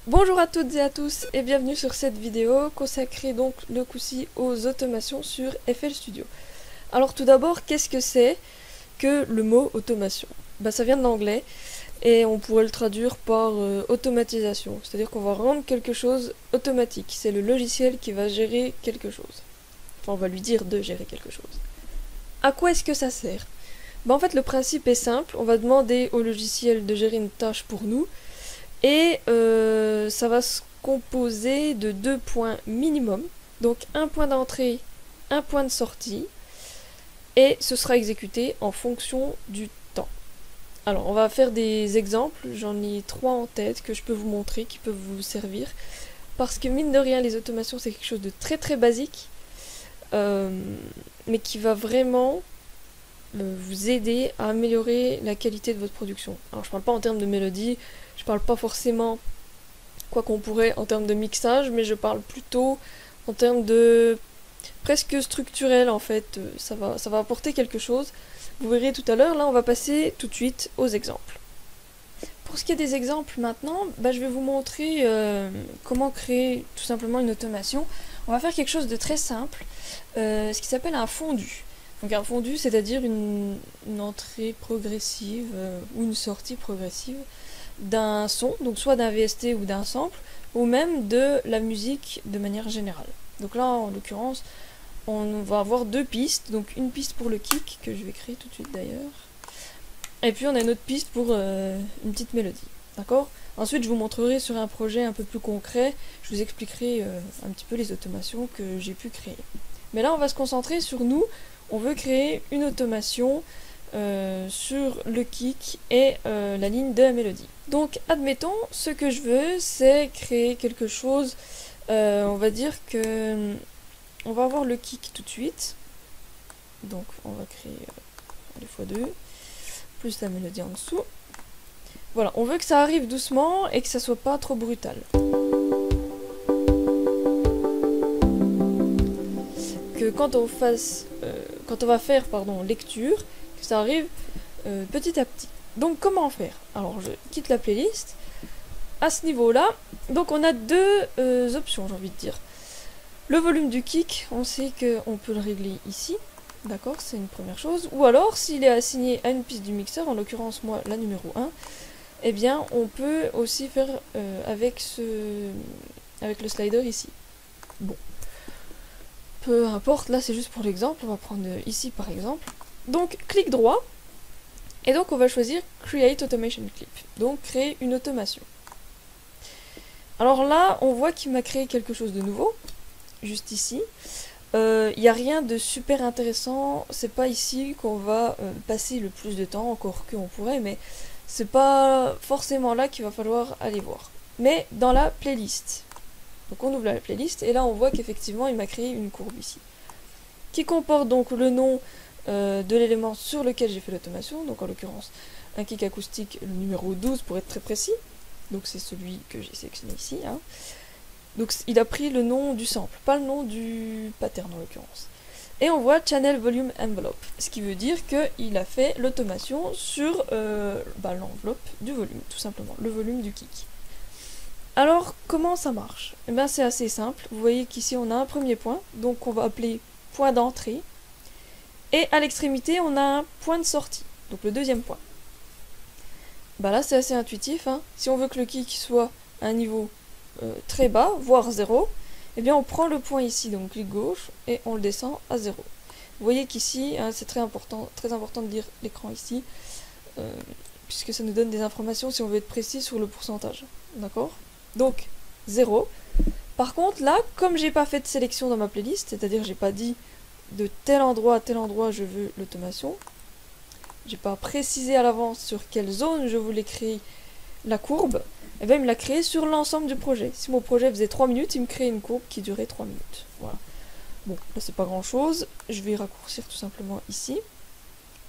Bonjour à toutes et à tous et bienvenue sur cette vidéo consacrée donc le coup-ci aux automations sur FL Studio. Alors tout d'abord, qu'est-ce que c'est que le mot automation? Ça vient de l'anglais et on pourrait le traduire par automatisation, c'est-à-dire qu'on va rendre quelque chose automatique, c'est le logiciel qui va gérer quelque chose. Enfin, on va lui dire de gérer quelque chose. À quoi est-ce que ça sert? En fait, le principe est simple, on va demander au logiciel de gérer une tâche pour nous. Et ça va se composer de 2 points minimum, donc un point d'entrée, un point de sortie, et ce sera exécuté en fonction du temps. Alors on va faire des exemples, j'en ai 3 en tête que je peux vous montrer, qui peuvent vous servir, parce que mine de rien les automations c'est quelque chose de très très basique, mais qui va vraiment vous aider à améliorer la qualité de votre production. Alors je parle pas en termes de mélodie, je parle pas forcément quoi qu'on pourrait en termes de mixage, mais je parle plutôt en termes de presque structurel en fait, ça va apporter quelque chose. Vous verrez tout à l'heure, là on va passer tout de suite aux exemples. Pour ce qui est des exemples maintenant, je vais vous montrer comment créer tout simplement une automation. On va faire quelque chose de très simple, ce qui s'appelle un fondu. Donc un fondu, c'est-à-dire une entrée progressive ou une sortie progressive d'un son, donc soit d'un VST ou d'un sample, ou même de la musique de manière générale. Donc là, en l'occurrence, on va avoir 2 pistes, donc une piste pour le kick, que je vais créer tout de suite d'ailleurs, et puis on a une autre piste pour une petite mélodie, d'accord? Ensuite, je vous montrerai sur un projet un peu plus concret, je vous expliquerai un petit peu les automations que j'ai pu créer. Mais là, on va se concentrer sur nous. On veut créer une automation sur le kick et la ligne de la mélodie. Donc admettons, ce que je veux c'est créer quelque chose, on va dire que on va avoir le kick tout de suite, donc on va créer les x2 plus la mélodie en dessous. Voilà, on veut que ça arrive doucement et que ça soit pas trop brutal. Que quand on va faire lecture, que ça arrive petit à petit. Donc comment faire? Alors je quitte la playlist. À ce niveau-là, donc on a 2 options, j'ai envie de dire. Le volume du kick, on sait qu'on peut le régler ici, d'accord, c'est une première chose. Ou alors, s'il est assigné à une piste du mixeur, en l'occurrence moi la numéro 1, eh bien on peut aussi faire avec le slider ici. Bon. Peu importe, là c'est juste pour l'exemple, on va prendre ici par exemple. Donc clic droit, et donc on va choisir Create Automation Clip, donc créer une automation. Alors là, on voit qu'il m'a créé quelque chose de nouveau, juste ici. Il n'y a rien de super intéressant, c'est pas ici qu'on va passer le plus de temps, encore qu'on pourrait, mais c'est pas forcément là qu'il va falloir aller voir. Mais dans la playlist. Donc on ouvre la playlist et là on voit qu'effectivement il m'a créé une courbe ici. Qui comporte donc le nom de l'élément sur lequel j'ai fait l'automation, donc en l'occurrence un kick acoustique, le numéro 12 pour être très précis. Donc c'est celui que j'ai sélectionné ici. Hein. Donc il a pris le nom du sample, pas le nom du pattern en l'occurrence. Et on voit Channel Volume Envelope, ce qui veut dire qu'il a fait l'automation sur l'enveloppe du volume, tout simplement, le volume du kick. Alors, comment ça marche? Eh bien, c'est assez simple. Vous voyez qu'ici, on a un premier point, donc on va appeler point d'entrée. Et à l'extrémité, on a un point de sortie, donc le deuxième point. Là, c'est assez intuitif. Hein. Si on veut que le kick soit à un niveau très bas, voire 0, eh bien, on prend le point ici, donc clic gauche, et on le descend à 0. Vous voyez qu'ici, hein, c'est très important de lire l'écran ici, puisque ça nous donne des informations si on veut être précis sur le pourcentage. D'accord? Donc 0. Par contre là, comme j'ai pas fait de sélection dans ma playlist, c'est-à-dire j'ai pas dit de tel endroit à tel endroit je veux l'automation, j'ai pas précisé à l'avance sur quelle zone je voulais créer la courbe, et bien il me l'a créé sur l'ensemble du projet. Si mon projet faisait 3 minutes, il me crée une courbe qui durait 3 minutes. Voilà. Bon, là c'est pas grand chose, je vais raccourcir tout simplement ici,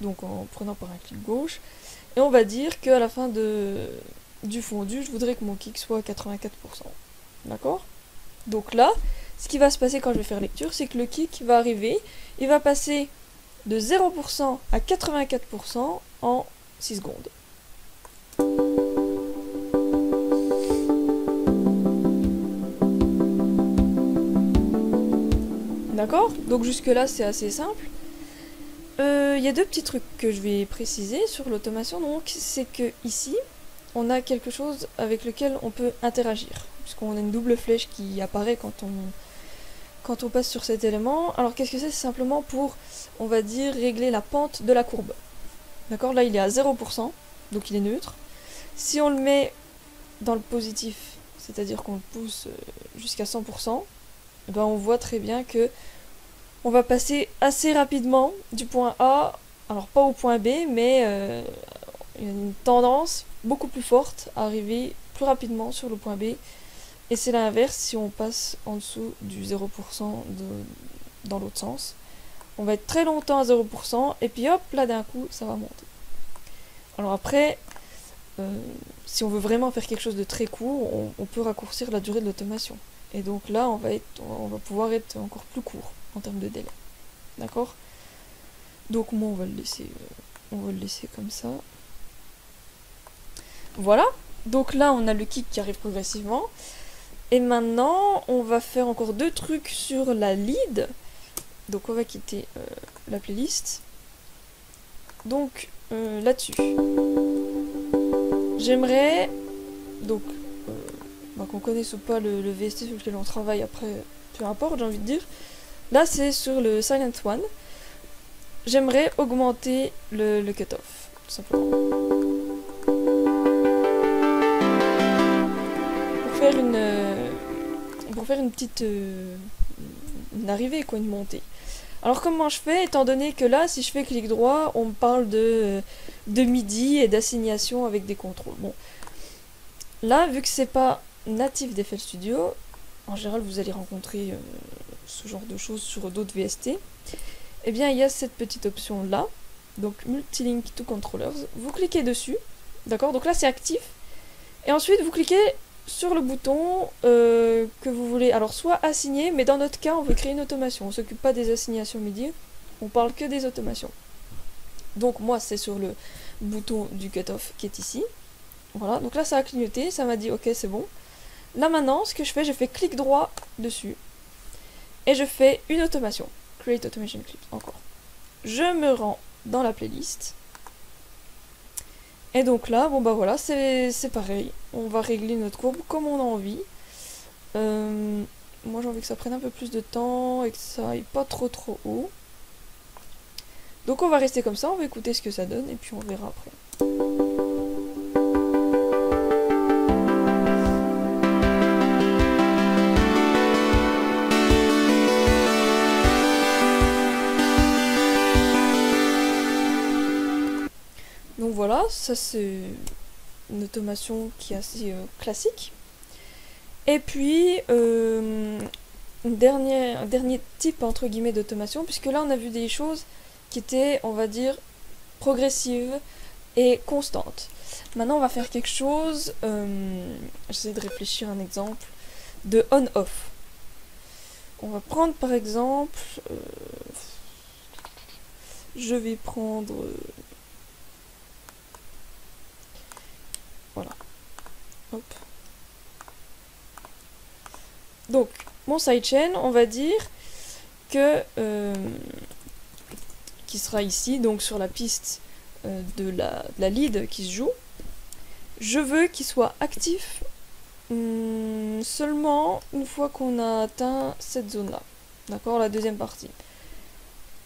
donc en prenant par un clic gauche, et on va dire qu'à la fin du fondu, je voudrais que mon kick soit à 84%. D'accord? Donc là, ce qui va se passer quand je vais faire lecture, c'est que le kick va arriver, il va passer de 0% à 84% en 6 secondes. D'accord? Donc jusque là c'est assez simple. Il y a deux petits trucs que je vais préciser sur l'automation. Donc c'est que ici on a quelque chose avec lequel on peut interagir, puisqu'on a une double flèche qui apparaît quand on passe sur cet élément. Alors qu'est-ce que c'est? C'est simplement pour, on va dire, régler la pente de la courbe. D'accord? Là il est à 0%, donc il est neutre. Si on le met dans le positif, c'est-à-dire qu'on le pousse jusqu'à 100%, eh ben on voit très bien que on va passer assez rapidement du point A, alors pas au point B, mais il y a une tendance beaucoup plus forte à arriver plus rapidement sur le point B. Et c'est l'inverse si on passe en dessous du 0% dans l'autre sens. On va être très longtemps à 0%, et puis hop, là d'un coup, ça va monter. Alors après, si on veut vraiment faire quelque chose de très court, on peut raccourcir la durée de l'automation. Et donc là, on va pouvoir être encore plus court en termes de délai. D'accord? Donc moi, on va le laisser comme ça. Voilà. Donc là, on a le kick qui arrive progressivement. Et maintenant, on va faire encore deux trucs sur la lead. Donc on va quitter la playlist. Donc là-dessus, j'aimerais, donc qu'on connaisse ou pas le VST sur lequel on travaille, après peu importe, j'ai envie de dire. Là c'est sur le Silent One. J'aimerais augmenter le cutoff, tout simplement. Pour faire une petite une arrivée, quoi, une montée. Alors comment je fais, étant donné que là, si je fais clic droit, on me parle de MIDI et d'assignation avec des contrôles. Bon, là, vu que c'est pas natif d'FL Studio, en général, vous allez rencontrer ce genre de choses sur d'autres VST. Eh bien, il y a cette petite option là, donc Multilink to Controllers. Vous cliquez dessus, d'accord? Donc là, c'est actif. Et ensuite, vous cliquez sur le bouton que vous voulez, alors soit assigner, mais dans notre cas on veut créer une automation, on s'occupe pas des assignations MIDI, on parle que des automations. Donc moi c'est sur le bouton du cutoff qui est ici, voilà, donc là ça a clignoté, ça m'a dit ok c'est bon. Là maintenant ce que je fais clic droit dessus, et je fais une automation, Create Automation Clip, encore. Je me rends dans la playlist, et donc là, bon bah voilà, c'est pareil. On va régler notre courbe comme on a envie. Moi j'ai envie que ça prenne un peu plus de temps et que ça aille pas trop haut. Donc on va rester comme ça, on va écouter ce que ça donne et puis on verra après. Donc voilà, ça c'est une automation qui est assez classique. Et puis, un dernier type entre guillemets d'automation, puisque là on a vu des choses qui étaient, on va dire, progressives et constantes. Maintenant on va faire quelque chose, j'essaie de réfléchir à un exemple, de on-off. On va prendre par exemple, je vais prendre... voilà. Hop. Donc, mon sidechain, on va dire que... qui sera ici, donc sur la piste de la lead qui se joue. Je veux qu'il soit actif seulement une fois qu'on a atteint cette zone-là. D'accord, la deuxième partie.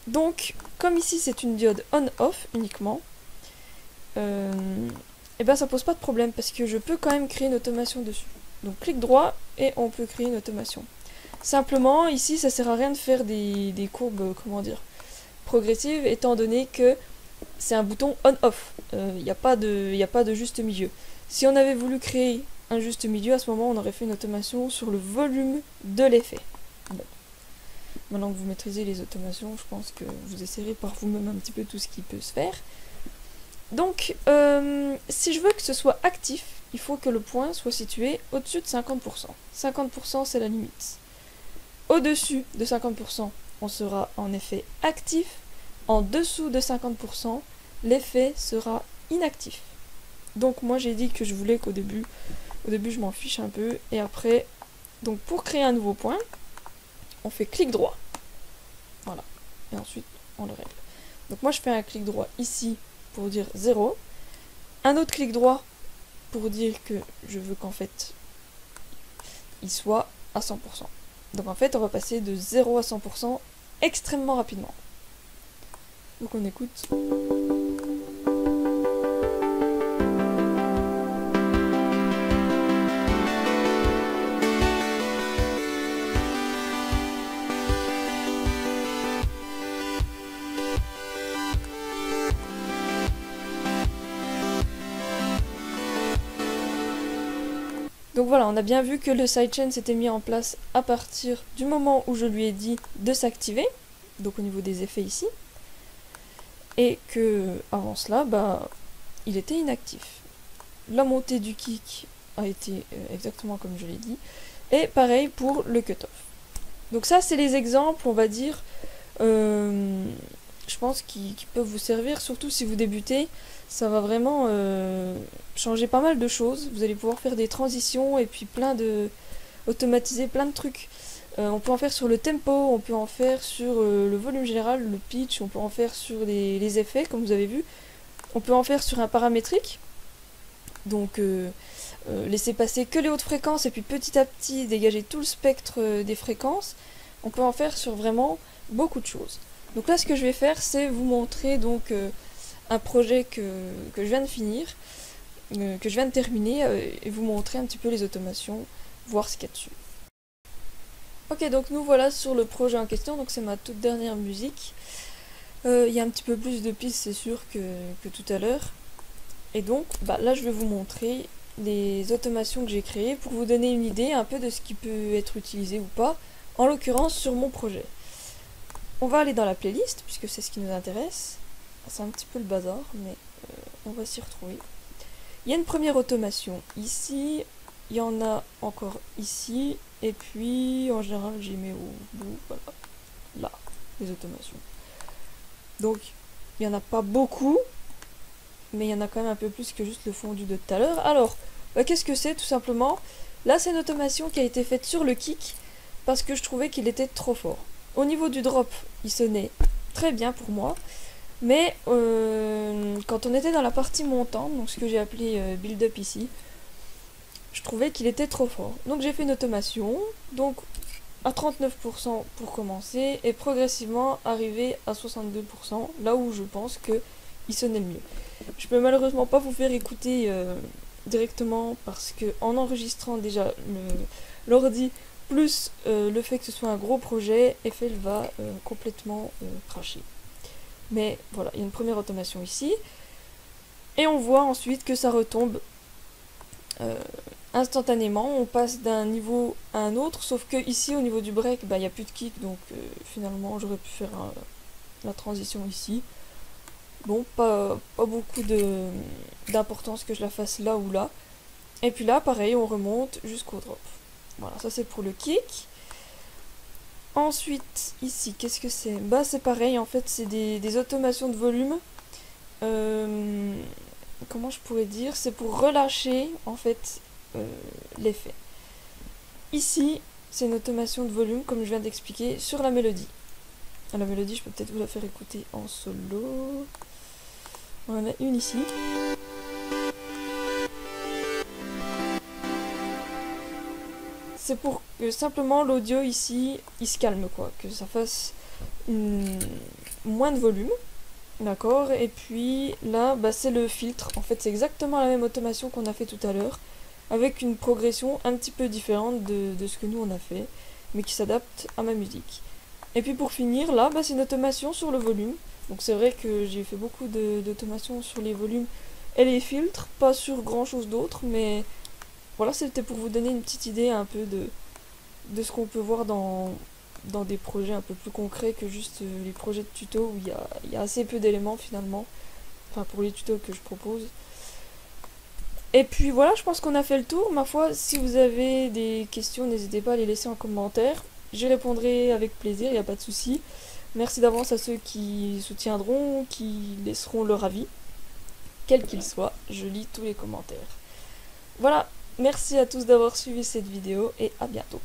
Donc, comme ici c'est une diode on-off uniquement, et ben ça pose pas de problème parce que je peux quand même créer une automation dessus. Donc clic droit et on peut créer une automation. Simplement ici ça sert à rien de faire des courbes, comment dire, progressives, étant donné que c'est un bouton on-off. Il n'y a pas de juste milieu. Si on avait voulu créer un juste milieu, à ce moment on aurait fait une automation sur le volume de l'effet. Bon. Maintenant que vous maîtrisez les automations, je pense que vous essayerez par vous-même un petit peu tout ce qui peut se faire. Donc, si je veux que ce soit actif, il faut que le point soit situé au-dessus de 50%. 50% c'est la limite. Au-dessus de 50%, on sera en effet actif. En dessous de 50%, l'effet sera inactif. Donc moi j'ai dit que je voulais qu'au début je m'en fiche un peu. Et après, donc pour créer un nouveau point, on fait clic droit. Voilà. Et ensuite, on le règle. Donc moi, je fais un clic droit ici pour dire 0. Un autre clic droit pour dire que je veux qu'en fait, il soit à 100%. Donc en fait, on va passer de 0 à 100% extrêmement rapidement. Donc on écoute. Donc voilà, on a bien vu que le sidechain s'était mis en place à partir du moment où je lui ai dit de s'activer, donc au niveau des effets ici, et que avant cela, bah, il était inactif. La montée du kick a été exactement comme je l'ai dit, et pareil pour le cutoff. Donc ça, c'est les exemples, on va dire, je pense qui peuvent vous servir, surtout si vous débutez. Ça va vraiment changer pas mal de choses. Vous allez pouvoir faire des transitions et puis automatiser plein de trucs. On peut en faire sur le tempo, on peut en faire sur le volume général, le pitch, on peut en faire sur les effets, comme vous avez vu. On peut en faire sur un paramétrique. Donc laisser passer que les hautes fréquences et puis petit à petit dégager tout le spectre des fréquences. On peut en faire sur vraiment beaucoup de choses. Donc là, ce que je vais faire, c'est vous montrer donc un projet que je viens de finir, que je viens de terminer, et vous montrer un petit peu les automations, voir ce qu'il y a dessus. Ok, donc nous voilà sur le projet en question, donc c'est ma toute dernière musique. Il y a un petit peu plus de pistes, c'est sûr, que tout à l'heure. Et donc, bah, là je vais vous montrer les automations que j'ai créées pour vous donner une idée un peu de ce qui peut être utilisé ou pas, en l'occurrence sur mon projet. On va aller dans la playlist, puisque c'est ce qui nous intéresse. C'est un petit peu le bazar, mais on va s'y retrouver. Il y a une première automation ici, il y en a encore ici, et puis en général j'y mets au bout, voilà, là, les automations. Donc il n'y en a pas beaucoup, mais il y en a quand même un peu plus que juste le fondu de tout à l'heure. Alors, bah, qu'est-ce que c'est tout simplement? Là c'est une automation qui a été faite sur le kick, parce que je trouvais qu'il était trop fort. Au niveau du drop, il sonnait très bien pour moi. Mais quand on était dans la partie montante, donc ce que j'ai appelé build-up ici, je trouvais qu'il était trop fort. Donc j'ai fait une automation, donc à 39% pour commencer, et progressivement arriver à 62%, là où je pense qu'il sonnait le mieux. Je peux malheureusement pas vous faire écouter directement, parce que en enregistrant déjà l'ordi, plus le fait que ce soit un gros projet, FL va complètement cracher. Mais voilà, il y a une première automation ici. Et on voit ensuite que ça retombe instantanément. On passe d'un niveau à un autre. Sauf que ici, au niveau du break, bah, il n'y a plus de kick. Donc finalement, j'aurais pu faire la transition ici. Bon, pas beaucoup d'importance que je la fasse là ou là. Et puis là, pareil, on remonte jusqu'au drop. Voilà, ça c'est pour le kick. Ensuite, ici, qu'est-ce que c'est? Bah, c'est pareil, en fait, c'est des automations de volume. Comment je pourrais dire? C'est pour relâcher, en fait, l'effet. Ici, c'est une automation de volume, comme je viens d'expliquer, sur la mélodie. La mélodie, je peux peut-être vous la faire écouter en solo. On en a une ici. C'est pour que simplement l'audio ici, il se calme quoi, que ça fasse moins de volume, d'accord. Et puis là, bah, c'est le filtre, en fait c'est exactement la même automation qu'on a fait tout à l'heure, avec une progression un petit peu différente de ce que nous on a fait, mais qui s'adapte à ma musique. Et puis pour finir, là, bah, c'est une automation sur le volume, donc c'est vrai que j'ai fait beaucoup d'automations sur les volumes et les filtres, pas sur grand chose d'autre, mais voilà, c'était pour vous donner une petite idée un peu de ce qu'on peut voir dans des projets un peu plus concrets que juste les projets de tuto où il y a assez peu d'éléments finalement, enfin pour les tutos que je propose. Et puis voilà, je pense qu'on a fait le tour. Ma foi, si vous avez des questions, n'hésitez pas à les laisser en commentaire. J'y répondrai avec plaisir, il n'y a pas de souci. Merci d'avance à ceux qui soutiendront, qui laisseront leur avis, quel qu'il soit. Je lis tous les commentaires. Voilà. Merci à tous d'avoir suivi cette vidéo et à bientôt.